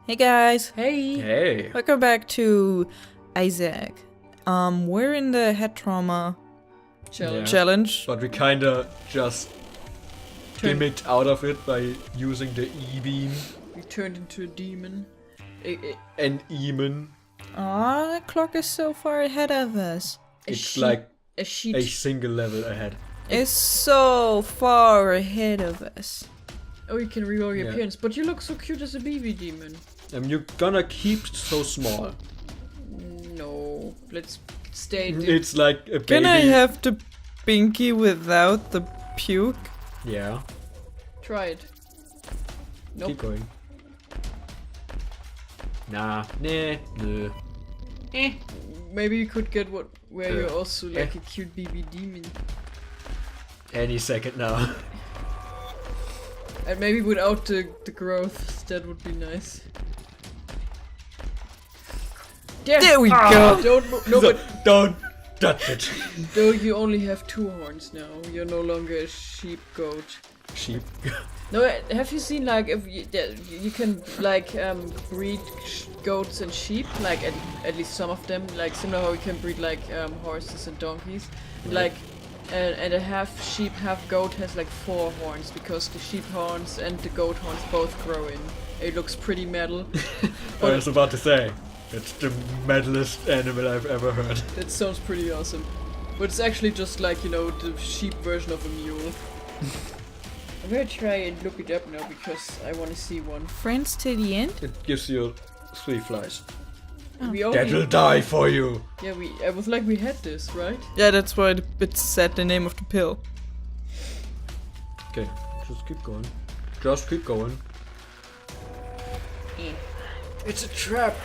Hey guys, Hey. Hey. welcome back to Isaac. We're in the head trauma Challenge. challenge. But we kinda just gimmicked out of it by using the E-beam We turned into a demon. and Eamon. Aw, the clock is so far ahead of us. It's like a sheet. a single level ahead. It's so far ahead of us. Oh, you can reroll your Yeah. appearance, but you look so cute as a BB demon. You're gonna keep so small. No, let's stay. It's like a baby. Can I have the binky without the puke? Yeah. Try it. Nope. Keep going. Nah. No. Maybe you could get where you're Uh, also like a cute BB demon, Any second now. and maybe without the growth, that would be nice. There we go. Don't no, So, but don't touch it. though you only have 2 horns now. You're no longer a sheep goat. Sheep. No, have you seen like if you can like breed goats and sheep, like at least some of them, like similar how you can breed like horses and donkeys, like and a half sheep half goat has like 4 horns because the sheep horns and the goat horns both grow in. It looks pretty metal. I was about to say, it's the metalist animal I've ever heard. That sounds pretty awesome, but it's actually just like, you know, the sheep version of a mule. I'm gonna try and look it up now because I want to see one. Friends to the end? It gives you 3 flies. We only, That'll die for you. yeah, I was like we had this, right? Yeah, that's why it said the name of the pill. Okay, just keep going. Just keep going. It's a trap.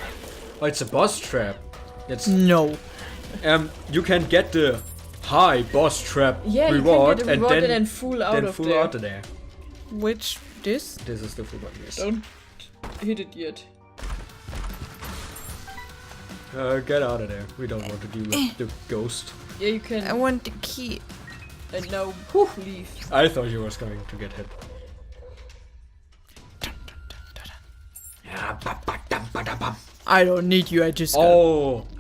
Oh, it's a boss trap. It's No. you can get the high boss trap Yeah, reward, you can get a reward and then and fool out then of full there. out of there. Which this? This is the full one. Yes. Don't hit it yet. Get out of there. We don't want to deal with the ghost. Yeah, you can. I want the key. And now, poof, leave. I thought you was going to get hit. I don't need you, I just got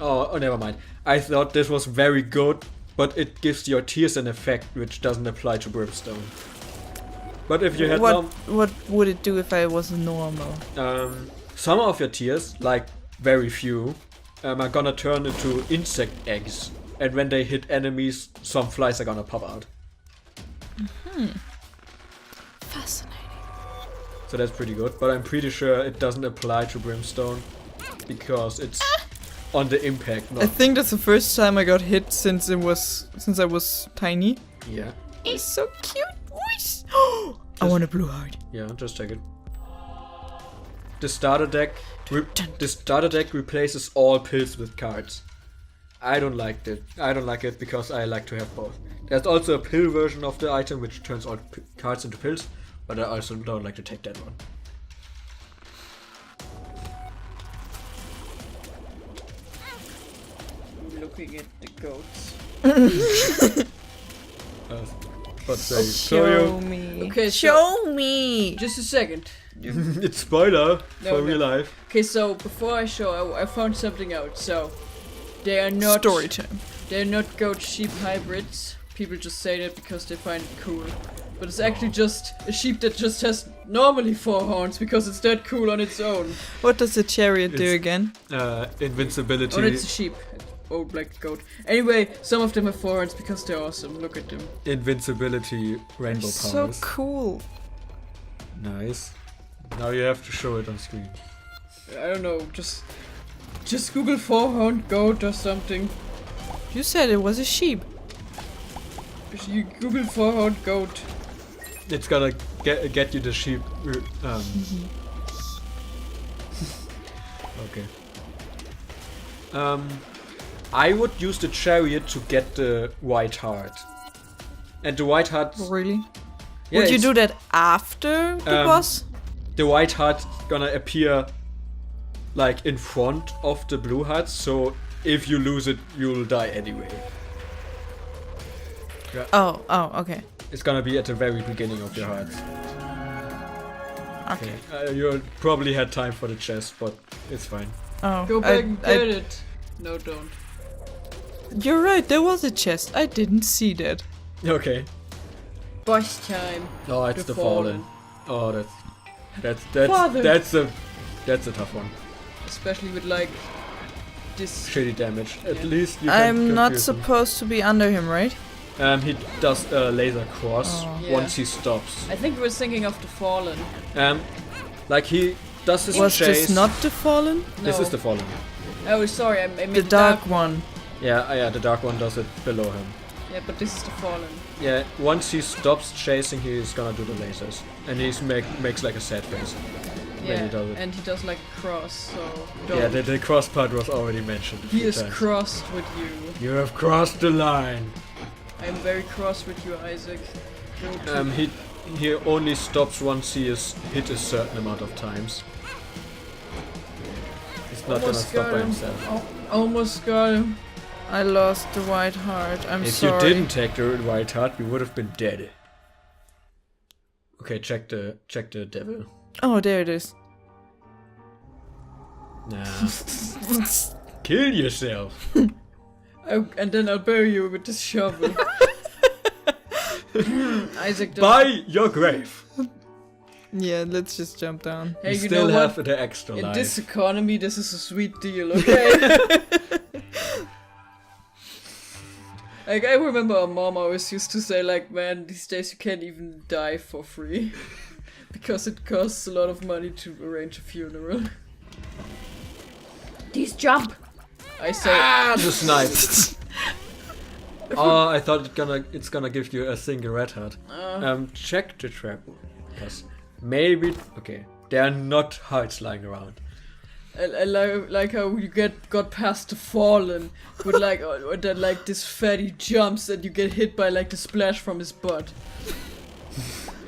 Oh, never mind. I thought this was very good, but it gives your tears an effect which doesn't apply to brimstone. But if you had what would it do if I was normal? some of your tears, like very few, are gonna turn into insect eggs, and when they hit enemies, some flies are gonna pop out. Fascinating. So that's pretty good. But I'm pretty sure it doesn't apply to brimstone because it's on the impact. I Not think that's the first time I got hit since I was tiny. yeah. It's so cute. Voice. I want a blue heart. Yeah, just check it. The starter deck replaces all pills with cards. I don't like it. I don't like it because I like to have both. There's also a pill version of the item which turns all cards into pills, but I also don't like to take that one. I'm looking at the goats. But say, Show me. Okay, so- Show me. Just a second. it's spoiler No, for real life. Okay, so before I show, I found something out. So, they are not Story time. They're not goat-sheep hybrids. People just say that because they find it cool. But it's actually just a sheep that just has normally 4 horns because it's that cool on its own. What does the chariot do It's- again? Invincibility. Oh, it's a sheep. Old black goat. Anyway, some of them have 4 horns because they're awesome. Look at them. Invincibility rainbow So powers. cool. Nice. Now you have to show it on screen. I don't know, just Google 4-horned goat or something. You said it was a sheep. If you Google 4-horned goat. It's gonna get you the sheep. Okay. I would use the chariot to get the white heart. And the white heart. Really? Yeah, Would you it's- do that after the boss? The white heart's gonna appear like in front of the blue heart, so if you lose it, you'll die anyway. Oh, okay. It's gonna be at the very beginning of your hearts. Okay. You probably had time for the chest, but it's fine. Oh, Go back and get it. No, don't. You're right. There was a chest. I didn't see that. Okay. Boss time. Oh, it's the fallen. Oh, that's Father. that's a tough one. Especially with like this. Shitty damage. At Yeah. least you can I'm not confuse him. supposed to be under him, right? He does a laser cross Oh. Yeah. once he stops. I think we're thinking of the fallen. Like he does his Was chase. this not the fallen? This No. is the fallen. Oh, sorry, I meant The dark one. Yeah, the dark one does it below him. Yeah, but this is the fallen. Yeah, once he stops chasing, he's gonna do the lasers, and he's makes like a sad face. Yeah, he does it. and he does like a cross, so don't. Yeah, the cross part was already mentioned. A He few is times. crossed with you. You have crossed the line. I'm very cross with you, Isaac. Go to- He only stops once he is hit a certain amount of times. He's not gonna Almost stop got by him. himself. Oh, almost got him. I lost the white heart. I'm If sorry. you didn't take the white heart, you would have been dead. Okay, check the devil. Oh, there it is. Nah. Kill yourself. And then I'll bury you with this shovel. Isaac, don't. By your grave. Yeah, let's just jump down. Hey, you you still know have what? the extra In life. this economy, this is a sweet deal, okay? Like, I remember our mom always used to say, like, man, these days you can't even die for free. Because it costs a lot of money to arrange a funeral. These jump! I say, The snipe. Oh, I thought it's gonna give you a single red heart. Check the trap. Yes. Maybe. Okay. There are not hearts lying around. I like how you got past the fallen with like or that like this fatty jumps and you get hit by like the splash from his butt.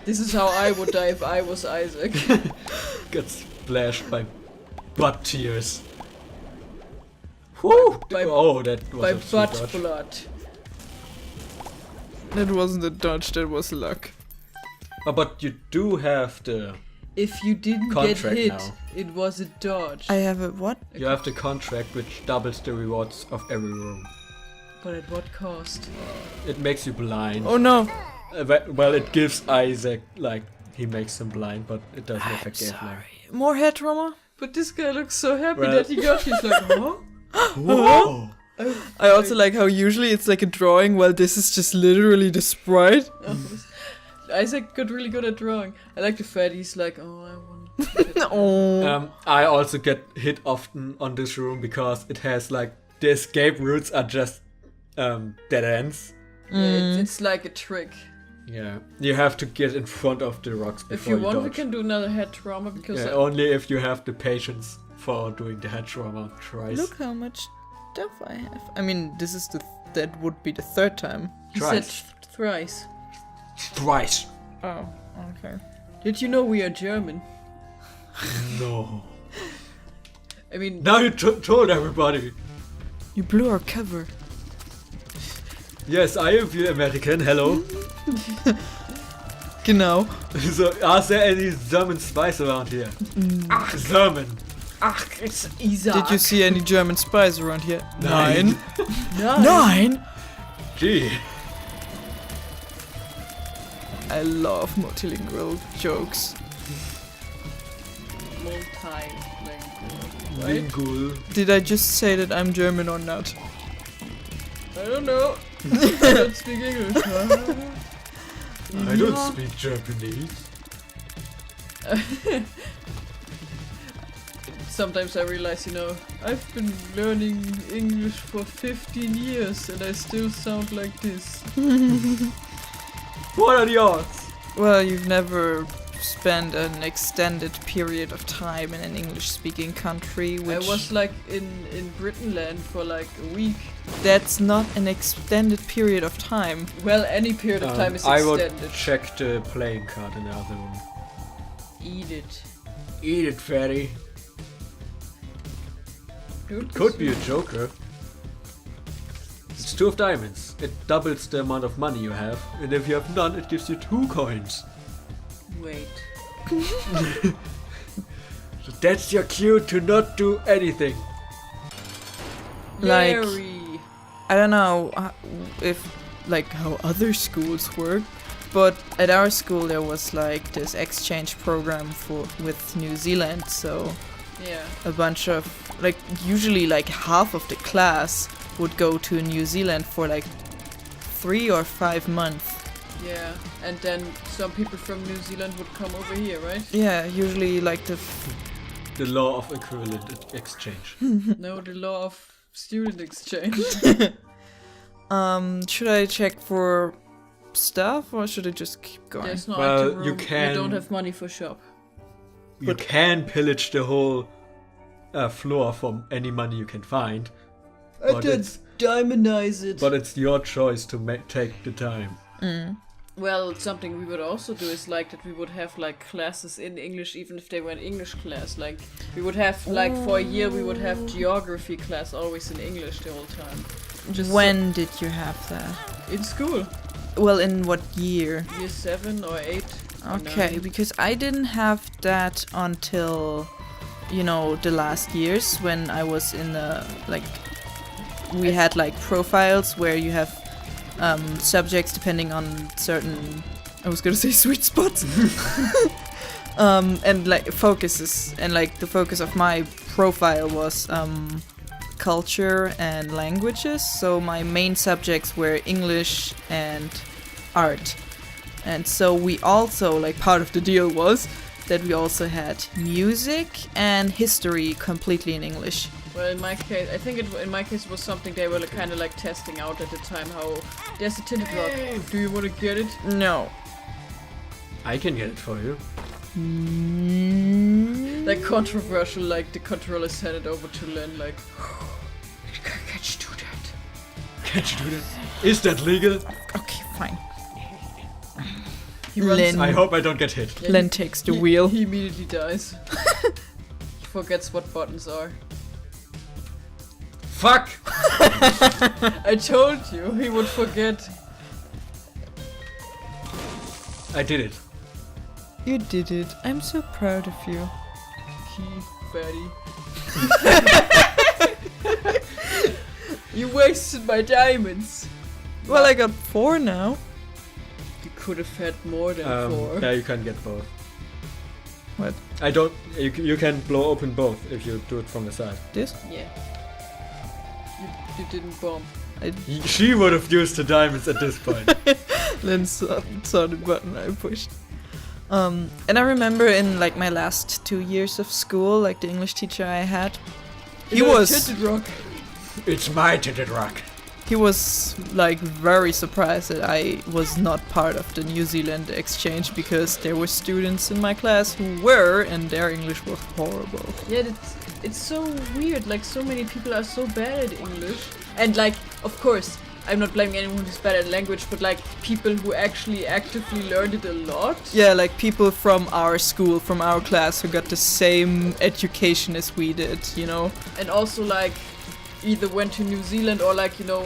This is how I would die if I was Isaac. Got splashed by butt tears. Woo! By- Oh, that was By a sweet butt dodge. blood. That wasn't a dodge, that was luck. Oh, but you do have the. If you didn't get Contract hit, now. it was a dodge. I have a what? You have the contract which doubles the rewards of every room. But at what cost? It makes you blind. Oh no! Well, it gives Isaac, like, he makes him blind, but it doesn't I'm affect gameplay. sorry. More head trauma? But this guy looks so happy Well- that he got his like, huh? Whoa! I also like how usually it's like a drawing, while this is just literally the sprite. Isaac got really good at drawing. I like the fact he's like, oh, I want. Oh. I also get hit often on this room because it has, like, the escape routes are just dead ends. Yeah, it's like a trick. Yeah, you have to get in front of the rocks If before you want, we dodge. can do another head trauma because Yeah, only if you have the patience for doing the head trauma twice. Look how much stuff I have. I mean, this is that would be the third time. he Twice. said thrice. Twice. Oh, okay. Did you know we are German? No. I mean, Now you told everybody. You blew our cover. Yes, I am the American. Hello. Genau. So, are there any German spies around here? German. ach, it's Isaac. Did you see any German spies around here? Nein. Nine. Nine? Gee. I love multilingual jokes. Multilingual, right? Lingual. Did I just say that I'm German or not? I don't know. I don't speak English. I don't speak Japanese. Sometimes I realize, you know, I've been learning English for 15 years and I still sound like this. What are the odds? Well, you've never spent an extended period of time in an English-speaking country, which... I was like in Britain land for like a week. That's not an extended period of time. Well, any period of time is I would extended. check the playing card in the other room. Eat it. Eat it, fatty. Dude, Could be a joker. It's 2 of diamonds. It doubles the amount of money you have, and if you have none, it gives you 2 coins. Wait. So that's your cue to not do anything. Like, Larry. I don't know if like how other schools work, but at our school there was like this exchange program with New Zealand, so Yeah. a bunch of like usually like half of the class would go to New Zealand for like 3 or 5 months. Yeah. And then some people from New Zealand would come over here, right? Yeah, usually like The law of equivalent exchange. No, the law of student exchange. should I check for stuff or should I just keep going? There's no Well, item room. you can- We don't have money for shop. You can pillage the whole floor from any money you can find. But it's, diamondize it. but it's your choice to take the time. Well, something we would also do is like that we would have like classes in English even if they were an English class. Like we would have like for a year we would have geography class always in English the whole time. Just When did you have that? in school. Well, in what year? Year 7 or 8. or Okay, 9. because I didn't have that until, you know, the last years when I was in the, like, we had like profiles where you have subjects depending on certain, I was gonna say sweet spots, and like focuses, and like the focus of my profile was culture and languages, so my main subjects were English and art. And so we also, like, part of the deal was that we also had music and history completely in English. Well, in my case, I think in my case it was something they were like, kind of like testing out at the time. How there's a tinted rock. Do you want to get it? No. I can get it for you. Like controversial. Like the controllers handed over to Len. Like, Can't you do that? Can't you do that? Is that legal? Okay, fine. he runs. Len, I hope I don't get hit. Yeah, Len takes the wheel. He immediately dies. He forgets what buttons are. Fuck! I told you he would forget. I did it. You did it. I'm so proud of you. Key fatty. You wasted my diamonds. Well, I got 4 now. You could have had more than 4. Yeah, you can get both. What? I don't. You can blow open both if you do it from the side. This? Yeah. You didn't bomb. She would have used the diamonds at this point. Len saw the button I pushed. And I remember in like my last 2 years of school, like the English teacher I had, he was Tinted rock. It's my tinted rock. he was like very surprised that I was not part of the New Zealand exchange because there were students in my class who were, and their English was horrible. Yeah, it's so weird. Like so many people are so bad at English, and like of course I'm not blaming anyone who's bad at language, but like people who actually actively learned it a lot. Yeah, like people from our school, from our class, who got the same education as we did, you know? And also like either went to New Zealand or like, you know,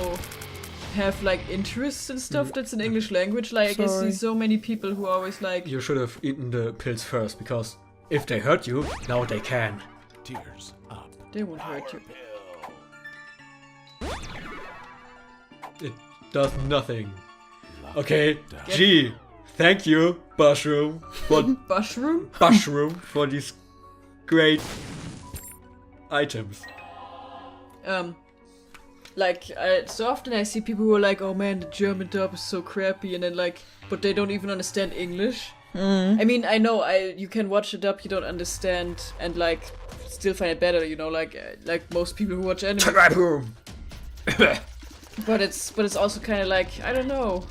have like interests and stuff that's in English language. Like I Sorry. see so many people who are always like, You should have eaten the pills first, because if they hurt you, now they can. Tears up. they won't hurt you. It does nothing. Okay, G, thank you, Mushroom, for Mushroom? Mushroom for these great items. Like, so often I see people who are like, oh man, the German dub is so crappy, and then like, but they don't even understand English. I mean, I know, you can watch a dub you don't understand, and like, still find it better, you know, like most people who watch anime. But it's also kind of like, I don't know.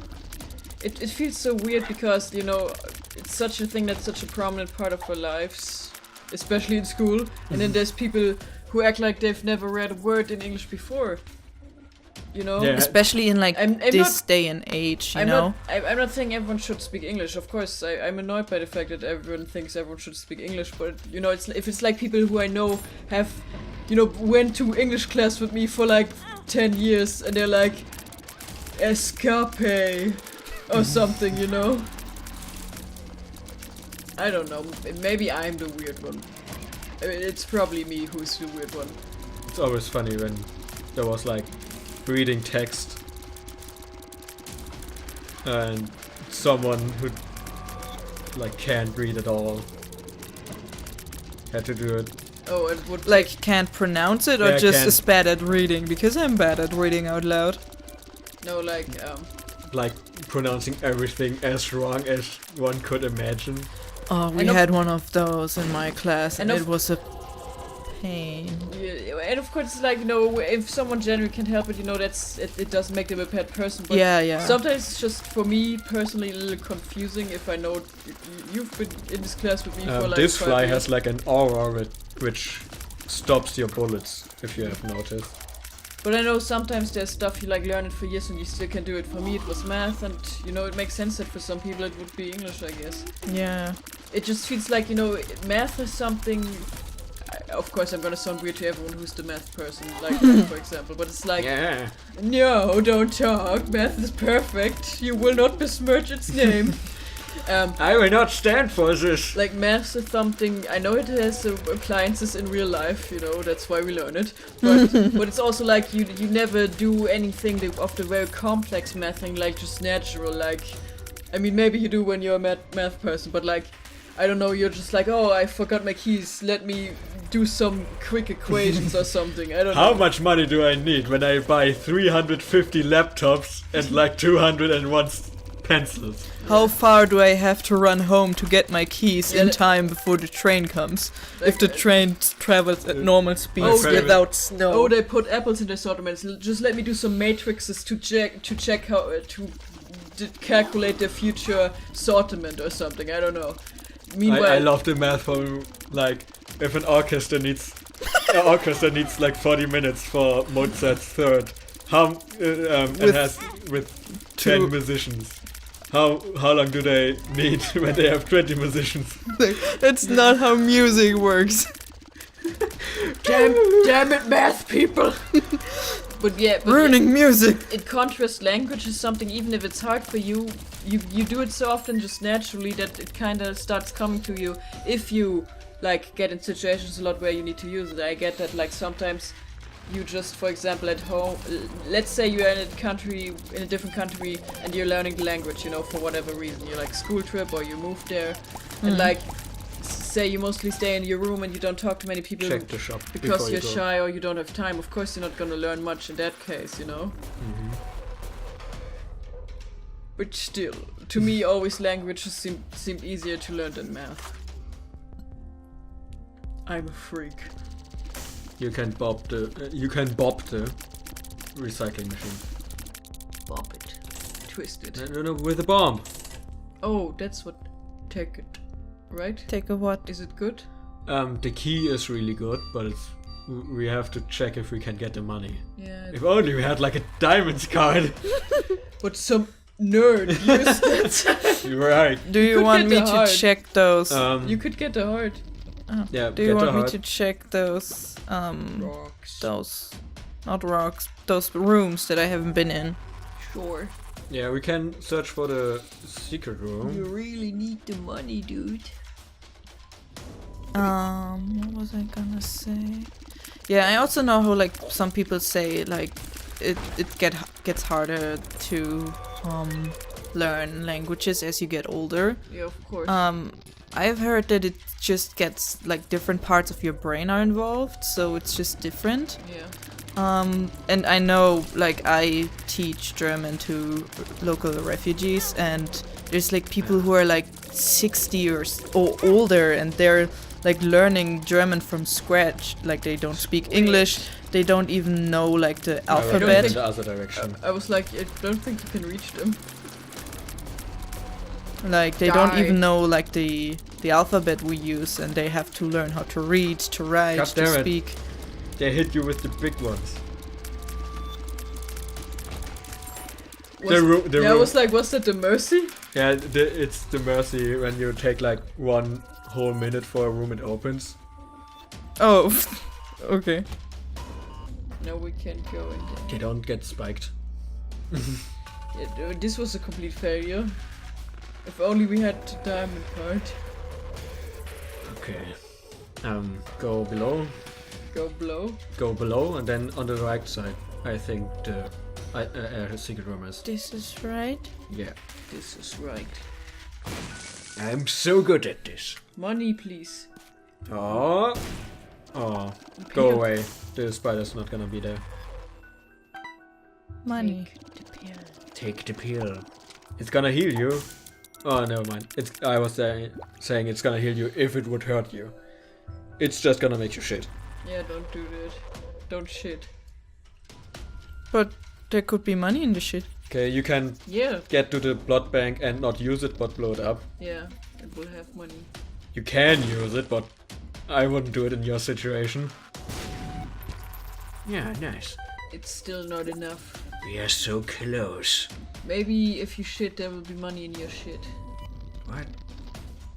It feels so weird because, you know, it's such a thing that's such a prominent part of our lives, especially in school. And then there's people who act like they've never read a word in English before. You know? Yeah. Especially in like I'm this not- day and age, you know? I'm not saying everyone should speak English. Of course, I'm annoyed by the fact that everyone thinks everyone should speak English. But, you know, if it's like people who I know have, you know, went to English class with me for like 10 years and they're like, escape or something, you know? I don't know. Maybe I'm the weird one. I mean, it's probably me who's the weird one. It's always funny when there was like reading text and someone who like can't read at all had to do it. Oh, and what? Like, can't pronounce it, or Yeah, just can't. is bad at reading? Because I'm bad at reading out loud. No, like Like pronouncing everything as wrong as one could imagine. Oh, we And of- had one of those in my class, and and it of- was a pain. Yeah, and of course, like, you know, if someone genuinely can help it, you know, it doesn't make them a bad person. But Yeah. sometimes it's just, for me personally, a little confusing if I know you've been in this class with me for like This 5 fly years. has like an aura which stops your bullets, if you have noticed. But I know sometimes there's stuff you like learn it for years and you still can do it. For me, it was math, and you know, it makes sense that for some people it would be English, I guess. Yeah. It just feels like, you know, math is something. Of course, I'm gonna sound weird to everyone who's the math person, like for example, but it's like, Yeah. no, don't talk. Math is perfect. You will not besmirch its name. I will not stand for this. Like, math is something, I know it has appliances in real life, you know, that's why we learn it. But but it's also like you never do anything of the very complex math thing, like just natural. Like, I mean, maybe you do when you're a math person, but like, I don't know, you're just like, oh, I forgot my keys, let me do some quick equations or something. I don't know. How much money do I need when I buy 350 laptops and like 201 pencils? How far do I have to run home to get my keys Yeah, in that- time before the train comes? Like, If the train travels at normal speeds Oh, they- without snow. Oh, they put apples in the assortments. Just let me do some matrices to check how to calculate the future assortment or something. I don't know. Meanwhile, I love the math for like if an orchestra needs like 40 minutes for Mozart's third. It has with 10 two- musicians. How long do they need when they have 20 musicians? That's not how music works. damn it, math people. But yeah, Ruining music. it contrasts language is something. Even if it's hard for you, you do it so often just naturally that it kind of starts coming to you. If you like get in situations a lot where you need to use it, I get that. Like sometimes you just, for example, at home, let's say you're in a different country, and you're learning the language, you know, for whatever reason, you're like school trip or you moved there, and like say you mostly stay in your room and you don't talk to many people Check the shop because before you're you go. shy or you don't have time. Of course, you're not gonna learn much in that case, you know. Mhm. But still, to me, always languages seemed easier to learn than math. I'm a freak. You can bob the recycling machine. Bop it. Twist it. No, with a bomb. Oh, that's what. Take it. Right? Take a what? Is it good? The key is really good, but we have to check if we can get the money. Yeah. If only we had like a diamonds card. But some nerd used it. You're right. Do you could want get me the to heart. check those? You could get the heart. Yeah. Do you get the want me heart. to check those? Rocks. Those, not rocks. Those rooms that I haven't been in. Sure. Yeah, we can search for the secret room. really need the money, dude. What was I gonna say? Yeah, I also know how like some people say like it gets harder to learn languages as you get older. Yeah, of course. I've heard that it just gets like different parts of your brain are involved, so it's just different. Yeah. And I know like I teach German to local refugees, and there's like people who are like 60 or older, and they're like learning German from scratch. Like they don't speak English, they don't even know like the I went in alphabet. the other direction. I was like, I don't think you can reach them. Like they don't Die. even know like the alphabet we use, and they have to learn how to read, to write, God to damn it. speak. They hit you with the big ones. Was, the I room. was like, was that the mercy? Yeah, it's the mercy when you take like 1 whole minute for a room it opens. Oh, okay. No, we can't go in there. They don't get spiked. Yeah, this was a complete failure. If only we had the diamond part. Okay. Go below. Go blow. Go below, and then on the right side, I think the secret room is. This is right. Yeah. This is right. I'm so good at this. Money, please. Oh. Oh. Go away. The spider's not gonna be there. Money. Take the pill. Take the pill. It's gonna heal you. Oh, never mind. I was saying it's gonna heal you if it would hurt you. It's just gonna make you shit. Yeah, don't do that. Don't shit. But there could be money in the shit. Okay, you can Yeah. get to the blood bank and not use it, but blow it up. Yeah, it will have money. You can use it, but I wouldn't do it in your situation. Yeah, nice. It's still not enough. We are so close. Maybe if you shit, there will be money in your shit. What?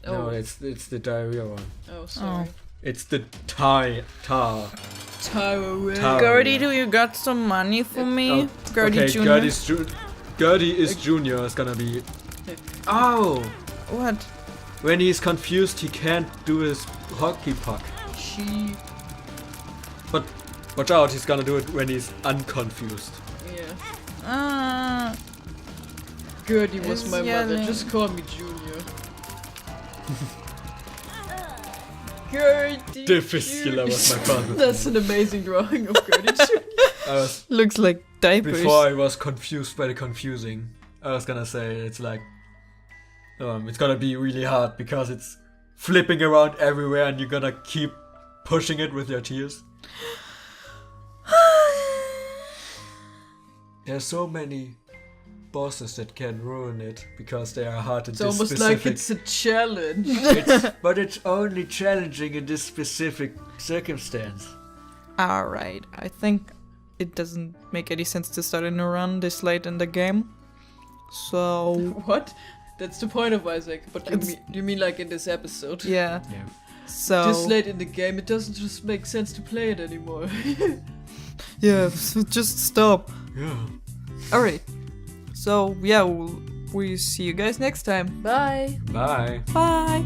Oh, No, it's the diarrhea one. oh, sorry. It's the tar. Tara. Gertie, do you got some money for me? Gertie Okay, Jr. Gertie is Junior is gonna be. Oh! What? When he's confused, he can't do his hockey puck. She. But watch out, he's gonna do it when he's unconfused. Yeah. Gertie was It's my mother. yelling. Just call me Junior. Gertie. The fistula was my father. That's an amazing drawing of Gertie Junior. I was Looks like diapers. before I was confused by the confusing. I was gonna say it's like it's gonna be really hard because it's flipping around everywhere and you're gonna keep pushing it with your tears. There's so many bosses that can ruin it because they are hard in It's this almost specific. like it's a challenge. But it's only challenging in this specific circumstance. Alright, I think it doesn't make any sense to start a new run this late in the game. So, What? That's the point of Isaac. But It's- you mean like in this episode? yeah. Yeah. So, This late in the game, it doesn't just make sense to play it anymore. yeah, so just stop. Yeah. Alright. So, yeah, we see you guys next time. Bye. Bye. Bye.